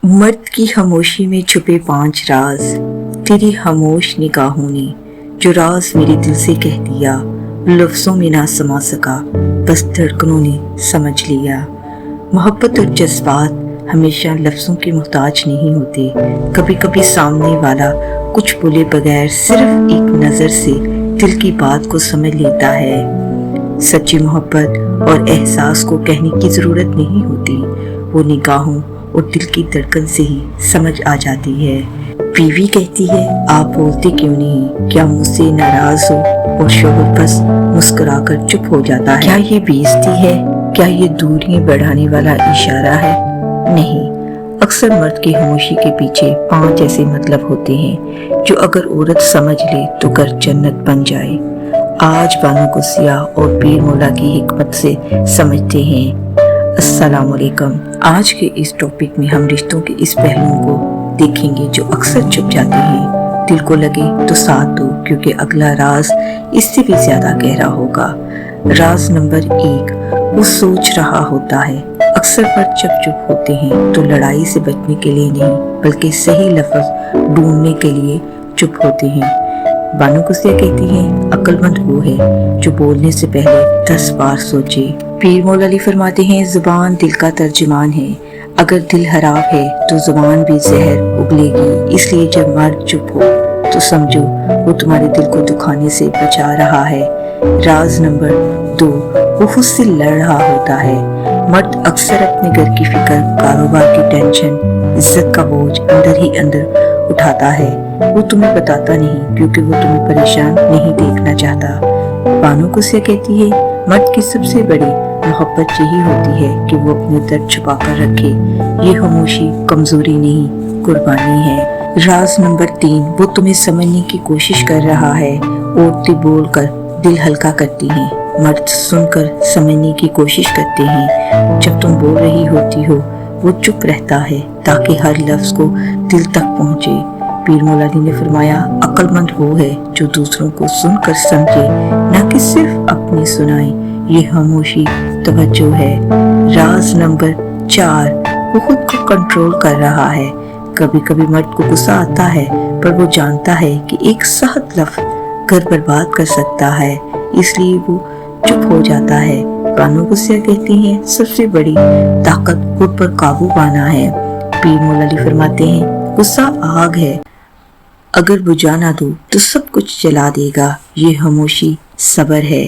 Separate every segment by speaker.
Speaker 1: मर्द की खामोशी में छुपे 5 राज, तेरी खामोश निगाहों ने जो राज मेरे दिल से कह दिया, लफ्ज़ों में ना समा सका, बस धड़कनों ने समझ लिया। मोहब्बत और जज्बात हमेशा लफ्ज़ों के मोहताज नहीं होते। कभी कभी सामने वाला कुछ बोले बगैर सिर्फ एक नज़र से दिल की बात को समझ लेता है। सच्ची मोहब्बत और एहसास को कहने की ज़रूरत नहीं होती, वो निगाहों और दिल की धड़कन से ही समझ आ जाती है। बीवी कहती है, आप बोलते क्यों नहीं, क्या मुझसे नाराज हो, और शोहर बस मुस्कुराकर चुप हो जाता है। क्या ये बेइज्जती है, क्या ये दूरियां बढ़ाने वाला इशारा है? नहीं, अक्सर मर्द की खामोशी के पीछे 5 ऐसे मतलब होते हैं जो अगर औरत समझ ले तो घर जन्नत बन जाए। आज बानो कुसिया और पीर मौला की हिकमत से समझते हैं। अस्सलाम वालेकुम। आज के इस टॉपिक में हम रिश्तों के इस पहलुओं को देखेंगे जो अक्सर छुप जाते हैं। दिल को लगे तो साथ दो, क्योंकि अगला राज इससे भी ज्यादा गहरा होगा। राज नंबर 1, वो सोच रहा होता है। अक्सर मर्द जब चुप होते हैं तो लड़ाई से बचने के लिए नहीं, बल्कि सही लफ्ज ढूंढने के लिए चुप होते हैं। बानो कुसिया कहती है, अक्लमंद वो है जो बोलने से पहले 10 बार सोचे। पीर मौला अली फरमाते हैं, जुबान दिल का तर्जुमान है, अगर दिल खराब है तो जुबान भी जहर उगलेगी। इसलिए जब मर्द चुप हो तो समझो वो तुम्हारे दिल को दुखाने से बचा रहा है। राज नंबर 2, वो खुद से लड़ रहा होता है। मर्द अक्सर अपने घर की फिक्र, कारोबार की टेंशन, इज्जत का बोझ अंदर ही अंदर उठाता है। वो तुम्हें बताता नहीं, क्योंकि वो तुम्हें परेशान नहीं देखना चाहता। बानो कुसिया कहती है, मर्द की सबसे बड़ी मोहब्बत यही होती है कि वो अपने दर्द छुपा कर रखे। ये खामोशी कमजोरी नहीं, कुर्बानी है। राज नंबर 3, वो तुम्हें समझने की कोशिश कर रहा है। औरतें बोलकर दिल हल्का करती हैं, मर्द सुनकर समझने की कोशिश करते हैं। जब तुम बोल रही होती हो वो चुप रहता है, ताकि हर लफ्ज को दिल तक पहुंचे। पीर मौला अली ने फरमाया, अक्लमंद वो है जो दूसरों को सुनकर समझे, न कि सिर्फ अपनी सुनाए। ये खामोशी तवज्जो है। राज नंबर 4, वो खुद को कंट्रोल कर रहा है। कभी कभी मर्द को गुस्सा आता है, पर वो जानता है कि एक सख्त लफ्ज घर बर्बाद कर सकता है, इसलिए वो चुप हो जाता है। बानो कुसिया कहती हैं, सबसे बड़ी ताकत खुद पर काबू पाना है। पीर मौला अली फरमाते हैं, गुस्सा आग है, अगर बुझा ना दो तो सब कुछ जला देगा। ये खामोशी सब्र है।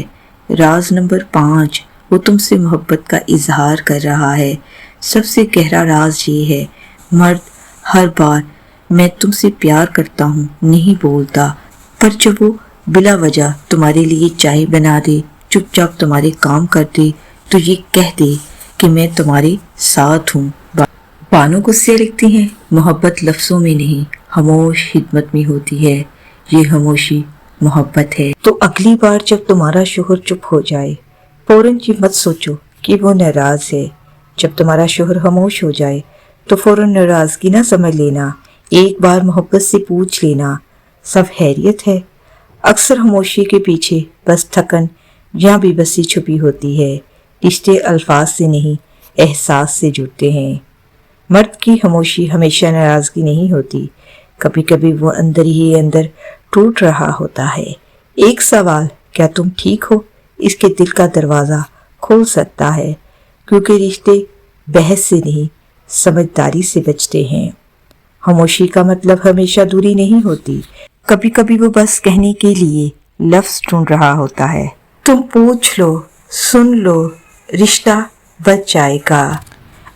Speaker 1: राज नंबर 5, वो तुमसे मोहब्बत का इजहार कर रहा है। सबसे गहरा राज ये है, मर्द हर बार मैं तुमसे प्यार करता हूँ नहीं बोलता, पर जब वो बिला वजह तुम्हारे लिए चाय बना दे, चुपचाप तुम्हारे काम कर दे, तो ये कह दे कि मैं तुम्हारे साथ हूँ। बानो कुसिया लिखती हैं, मोहब्बत लफ्जों में नहीं, खामोश खिदमत में होती है। ये खामोशी मोहब्बत है। तो अगली बार जब तुम्हारा शोहर चुप हो जाए, फौरन ये मत सोचो कि वो नाराज है। जब तुम्हारा शोहर खामोश हो जाए तो फौरन नाराजगी ना समझ लेना। एक बार मोहब्बत से पूछ लेना, सब खैरियत है। अक्सर खामोशी के पीछे बस थकन या बेबसी छुपी होती है। रिश्ते अल्फाज से नहीं, एहसास से जुड़ते हैं। मर्द की खामोशी हमेशा नाराजगी नहीं होती, कभी कभी वो अंदर ही अंदर टूट रहा होता है। एक सवाल, क्या तुम ठीक हो, इसके दिल का दरवाज़ा खोल सकता है, क्योंकि रिश्ते बहस से नहीं, समझदारी से बचते हैं। खामोशी का मतलब हमेशा दूरी नहीं होती, कभी कभी वो बस कहने के लिए लफ्ज़ ढूंढ रहा होता है। तुम पूछ लो, सुन लो, रिश्ता बच जाएगा।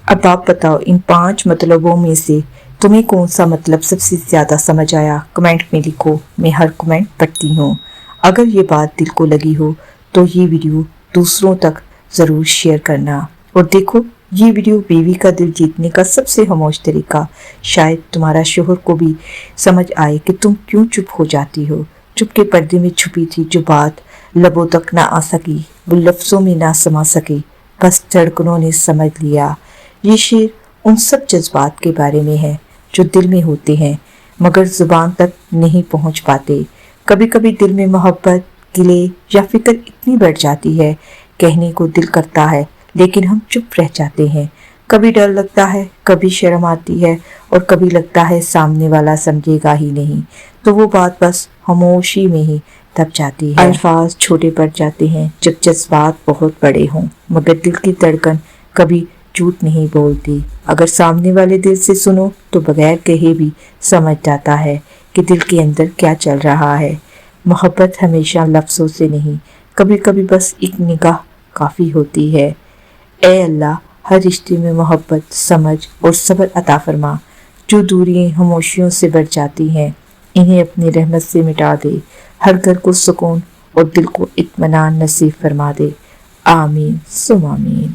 Speaker 1: अब आप बताओ, इन 5 मतलबों में से तुम्हें कौन सा मतलब सबसे ज़्यादा समझ आया? कमेंट में लिखो, मैं हर कमेंट पढ़ती हूँ। अगर ये बात दिल को लगी हो तो ये वीडियो दूसरों तक ज़रूर शेयर करना। और देखो, ये वीडियो बीवी का दिल जीतने का सबसे खामोश तरीका, शायद तुम्हारा शोहर को भी समझ आए कि तुम क्यों चुप हो जाती हो। चुप के पर्दे में छुपी थी जो बात लबों तक ना आ सकी, वो लफ्ज़ों में ना समा सकी, बस धड़कनों ने समझ लिया। ये शेर उन सब जज्बात के बारे में है जो दिल में होते हैं मगर जुबान तक नहीं पहुंच पाते। कभी कभी दिल में मोहब्बत, गिले या फिक्र इतनी बढ़ जाती है, कहने को दिल करता है लेकिन हम चुप रह जाते हैं। कभी डर लगता है, कभी शर्म आती है और कभी लगता है सामने वाला समझेगा ही नहीं, तो वो बात बस खामोशी में ही दब जाती है। अल्फाज छोटे पड़ जाते हैं जब जज्बात बहुत बड़े हों, मगर दिल की धड़कन कभी झूठ नहीं बोलती। अगर सामने वाले दिल से सुनो तो बगैर कहे भी समझ जाता है कि दिल के अंदर क्या चल रहा है। मोहब्बत हमेशा लफ्ज़ों से नहीं, कभी कभी बस एक निगाह काफ़ी होती है। ए अल्लाह, हर रिश्ते में मोहब्बत, समझ और सब्र अता फरमा। जो दूरियां खामोशियों से बढ़ जाती हैं, इन्हें अपनी रहमत से मिटा दे। हर घर को सुकून और दिल को इत्मीनान नसीब फरमा दे। आमीन सुम आमीन।